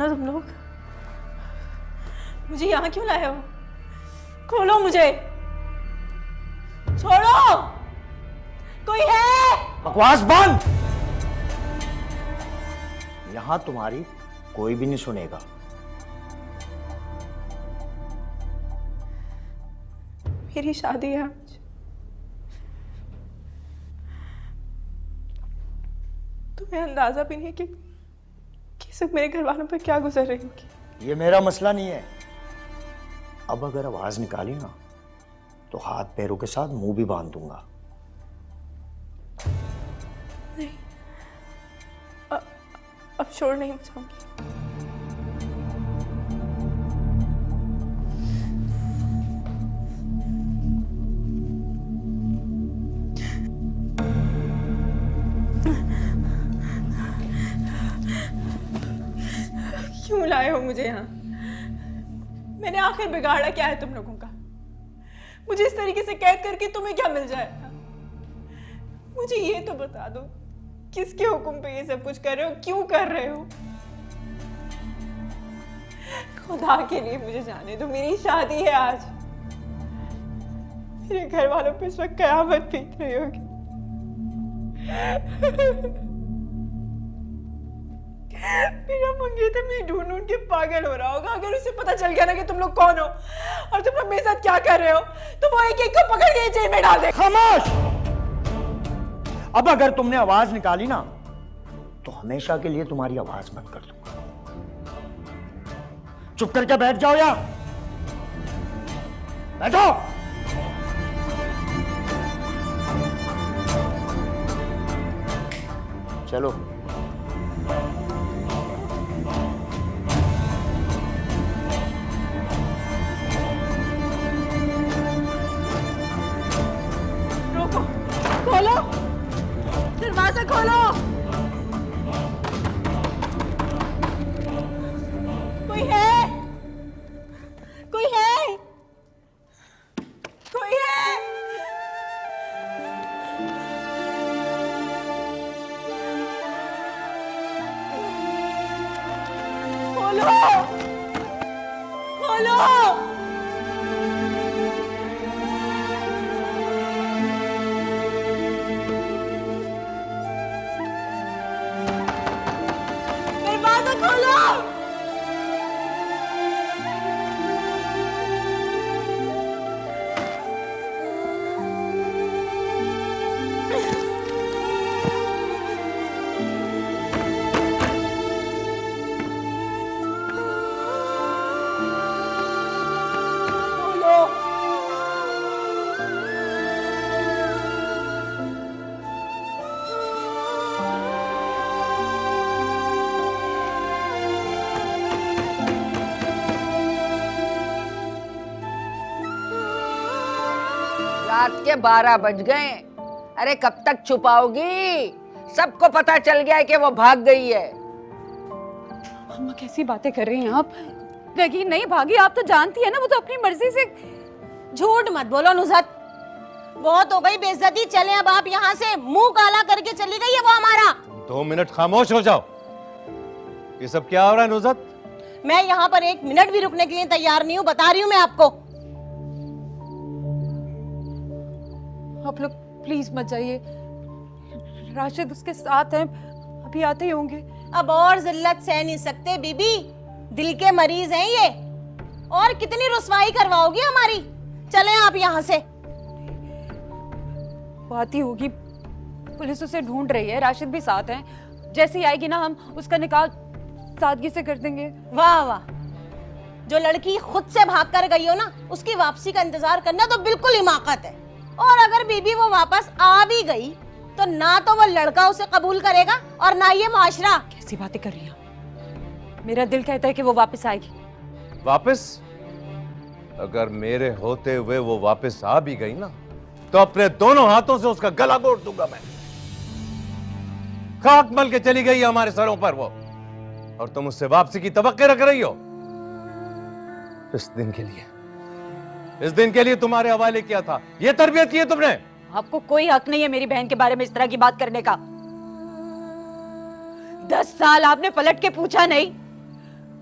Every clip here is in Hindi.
हो तुम लोग? मुझे यहाँ क्यों लाए हो? खोलो मुझे, छोड़ो, कोई है? बकवास बंद। यहां तुम्हारी कोई भी नहीं सुनेगा। मेरी शादी है आज। तुम्हें अंदाजा भी नहीं कि सब मेरे घर वालों पर क्या गुजर रही होगी। ये मेरा मसला नहीं है। अब अगर आवाज निकाली ना तो हाथ पैरों के साथ मुंह भी बांध दूंगा। नहीं, अब शोर नहीं मचाऊंगी। क्यों लाए हो मुझे यहाँ? मैंने आखिर बिगाड़ा क्या है तुम लोगों का? मुझे इस तरीके से कैद करके तुम्हें क्या मिल जाएगा? मुझे ये तो बता दो, किसके हुक्म पे ये सब कुछ कर रहे हो? क्यों कर रहे हो? खुदा के लिए मुझे जाने दो, मेरी शादी है आज। मेरे घर वालों पे इस वक्त कयामत बीत रही होगी। मेरा मंगेतर मैं ढूंढ ढूंढ के पागल हो रहा होगा। अगर उसे पता चल गया ना कि तुम लोग कौन हो और तुम लोग मेरे साथ क्या कर रहे हो, तो वो एक एक को पकड़ के जेल में डाल दे। खामोश। अब अगर तुमने आवाज निकाली ना तो हमेशा के लिए तुम्हारी आवाज बंद कर दूंगा। चुप करके बैठ जाओ या बैठो। चलो। रोको, खोलो, दरवाजा खोलो। कोई है? कोई है? कोई है? खोलो, खोलो। दरवाजा खोलो। खोलो। रात के 12 बज गए। अरे कब तक छुपाओगी? सबको पता चल गया है कि वो भाग गई है। अम्मा कैसी बातें कर रही हैं आप? रगी नहीं भागी, आप तो जानती है ना, वो तो अपनी मर्जी से। झूठ मत बोलो नुज़हत, बहुत हो गई बेइज्जती। चले अब आप यहाँ से। मुंह काला करके चली गई है वो हमारा। 2 मिनट खामोश हो जाओ। ये सब क्या हो रहा है नुज़हत? मैं यहाँ पर 1 मिनट भी रुकने के लिए तैयार नहीं हूँ, बता रही हूँ मैं आपको। आप लोग प्लीज मत जाइए, राशिद उसके साथ हैं, अभी आते ही होंगे। अब और जिल्लत सह नहीं सकते बीबी, दिल के मरीज हैं ये। और कितनी रुसवाई करवाओगी हमारी? चले आप यहाँ से। वो आती होगी, पुलिस उसे ढूंढ रही है, राशिद भी साथ हैं। जैसे ही आएगी ना, हम उसका निकाह सादगी से कर देंगे। वाह वाह, जो लड़की खुद से भाग कर गई हो ना, उसकी वापसी का इंतजार करना तो बिल्कुल हिमाकत है। और अगर बीबी वो वापस आ भी गई तो ना तो वो लड़का उसे कबूल करेगा और ना ये माशरा। कैसी बातें कर रही हैं? मेरा दिल कहता है कि वो वापस आएगी। वापस? अगर मेरे होते हुए वो वापस आ भी गई ना, तो अपने दोनों हाथों से उसका गला घोट दूंगा मैं। खाक मल के चली गई हमारे सरों पर वो, और तुम उससे वापसी की तवक्के रख रही हो। इस दिन के लिए तुम्हारे हवाले किया था, ये तरबियत की है तुमने। आपको कोई हक नहीं है मेरी बहन के बारे में इस तरह की बात करने का। 10 साल आपने पलट के पूछा नहीं,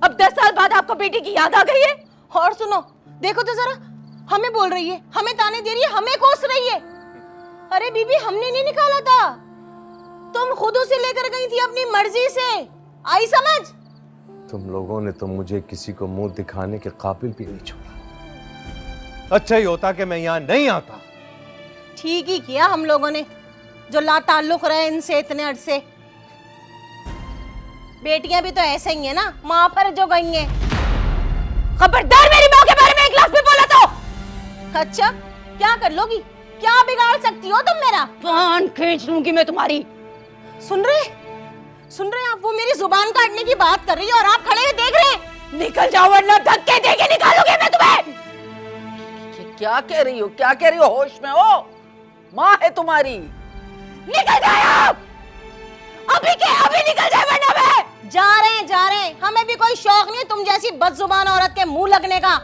अब 10 साल बाद आपको बेटी की याद आ गई है? और सुनो, देखो तो जरा, हमें बोल रही है, हमें ताने दे रही है, हमें कोस रही है। अरे बीबी, हमने नहीं निकाला था, तुम खुद उसे लेकर गई थी अपनी मर्जी से। आई समझ? तुम लोगों ने तो मुझे किसी को मुंह दिखाने के काबिल भी नहीं छोड़ा। अच्छा ही होता कि मैं यहां नहीं आता। ठीक ही किया हम लोगों ने, जो लाताल्लुक रहे इनसे इतने अरसे। बेटियां भी तो ऐसे ही है ना, माँ पर जो गई हैं। खबरदार मेरी माँ के बारे में एक लफ्ज़ भी बोला तो। अच्छा, क्या कर लोगी? क्या बिगाड़ सकती हो तुम मेरा? कान खींच लूंगी मैं तुम्हारी। सुन रहे आप? वो मेरी जुबान काटने की बात कर रही है और आप खड़े हुए देख रहे हैं। निकल जाओ वरना धक्के देके निकालूंगी मैं तुम्हें। क्या कह रही हो? क्या कह रही हो? होश में हो? माँ है तुम्हारी। निकल जाओ अभी के अभी, निकल जाए वरना मैं। जा रहे हैं, हमें भी कोई शौक नहीं है तुम जैसी बदजुबान औरत के मुंह लगने का।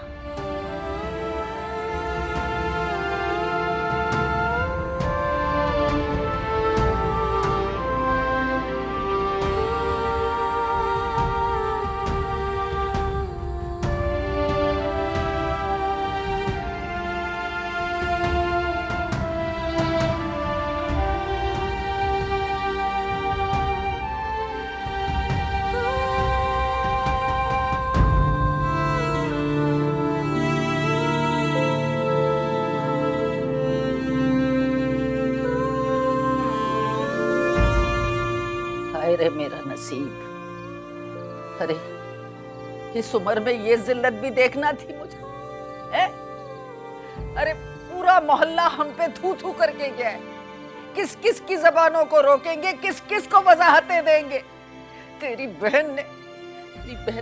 अरे मेरा नसीब, अरे इस उम्र में ये जिल्लत भी देखना थी मुझे, है? अरे पूरा मोहल्ला हम पे थू थू करके गया है। किस किस की जबानों को रोकेंगे, किस किस को वजाहतें देंगे। तेरी बहन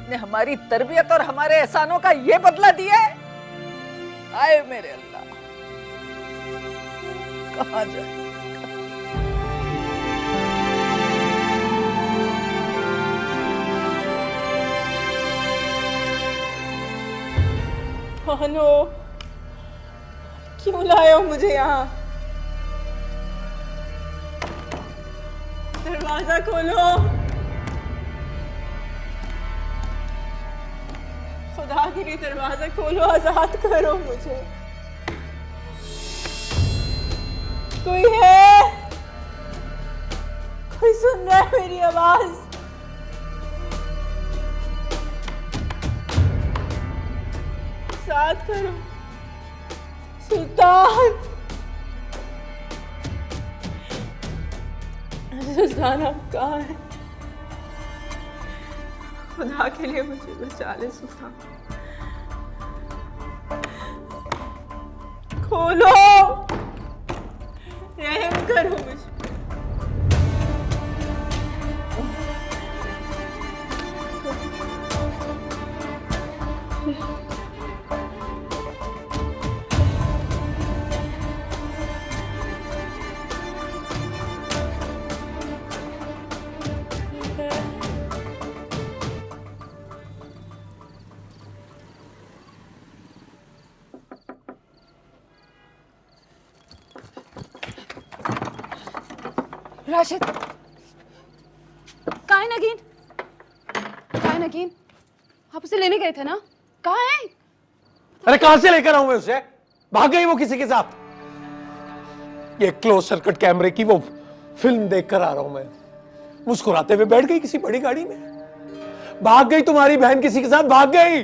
ने हमारी तरबियत और हमारे एहसानों का ये बदला दिया है। आए मेरे अल्लाह, कहाँ जाए। भानु, क्यों लाए हो मुझे यहाँ? दरवाजा खोलो, खुदा के लिए दरवाजा खोलो, आजाद करो मुझे। कोई है? कोई सुन रहा है मेरी आवाज? आजाद करो सुल्तान। सुल्तान आप कहाँ हैं? खुदा के लिए मुझे बचा ले सुल्तान। खोलो, रहम करो मुझे। राशिद, कहाँ है नगीन? कहाँ है नगीन? आप उसे लेने गए थे ना? कहाँ है? अरे कहां से लेकर आऊं मैं उसे? भाग गई वो किसी के साथ। ये क्लोज सर्किट कैमरे की वो फिल्म देखकर आ रहा हूं मैं। मुस्कुराते हुए बैठ गई किसी बड़ी गाड़ी में। भाग गई तुम्हारी बहन किसी के साथ, भाग गई।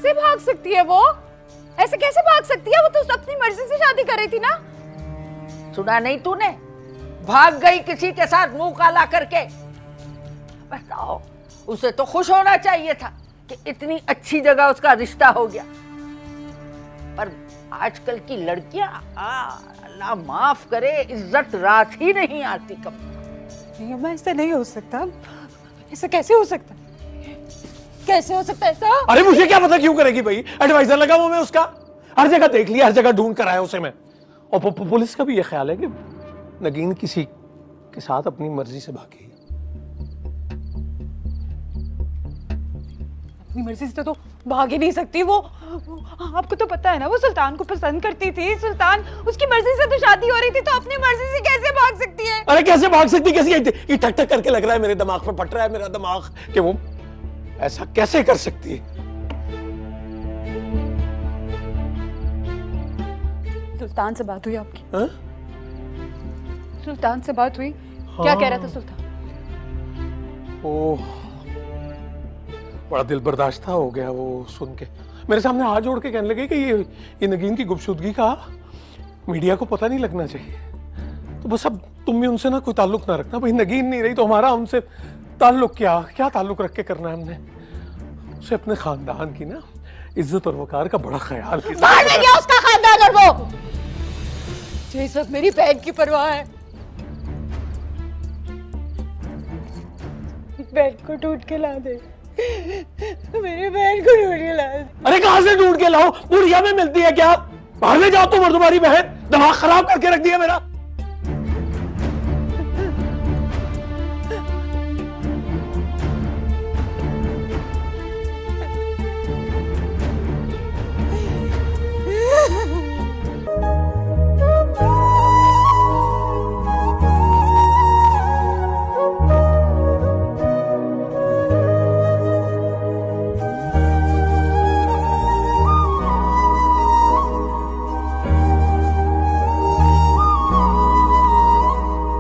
से भाग सकती है वो? ऐसे कैसे भाग सकती है? वो तो अपनी मर्जी से शादी कर रही थी ना। सुना नहीं तूने? भाग गई किसी के साथ मुंह काला करके। बताओ, उसे तो खुश होना चाहिए था कि इतनी अच्छी जगह उसका रिश्ता हो गया। पर आजकल की लड़कियां, अल्लाह माफ करे, इज्जत रात ही नहीं आती कब। अम्मा, ऐसा नहीं हो सकता। ऐसा कैसे हो सकता? कैसे हो सकता ऐसा? अरे मुझे क्या पता क्यों करेगी भाई? एडवाइजर लगा हुआ मैं उसका, हर जगह देख लिया, हर जगह ढूंढ कर आया उसे मैं। और पुलिस का भी ये ख्याल है कि नगीन किसी के साथ अपनी मर्जी से भागी। अपनी मर्जी से तो भाग ही नहीं सकती वो। आपको तो पता है ना, वो सुल्तान को पसंद करती थी। सुल्तान, उसकी मर्जी से तो शादी हो रही थी, तो अपनी मर्जी से कैसे भाग सकती है? अरे कैसे भाग सकती? कैसे? ये ठक ठक करके लग रहा है मेरे दिमाग पर, फट रहा है मेरा दिमाग कि वो ऐसा कैसे कर सकती है? सुल्तान से बात हुई आपकी? हाँ? सुल्तान से बात हुई? क्या कह रहा था सुल्तान? ओह, बड़ा दिल बर्दाश्त हो गया वो सुन के। मेरे सामने हाथ जोड़ के कहने लगे कि ये नगीन की गुमशुदगी का मीडिया को पता नहीं लगना चाहिए। तो बस अब तुम भी उनसे ना कोई ताल्लुक ना रखना। भाई नगीन नहीं रही तो हमारा उनसे ताल्लुक क्या ताल्लुक रख के करना है हमने? उसे अपने खानदान की ना इज्जत और वकार का बड़ा ख्याल मार दे गया उसका खानदान और वो। ये सब मेरी बहन की परवाह है। बहन को ढूंढ के ला दे, मेरी बहन को ढूंढ के ला दे। अरे कहां से ढूंढ के लाओ? बुढ़िया में मिलती है क्या? बाहर में जाओ तुम और तुम्हारी बहन। दिमाग खराब करके रख दिया मेरा।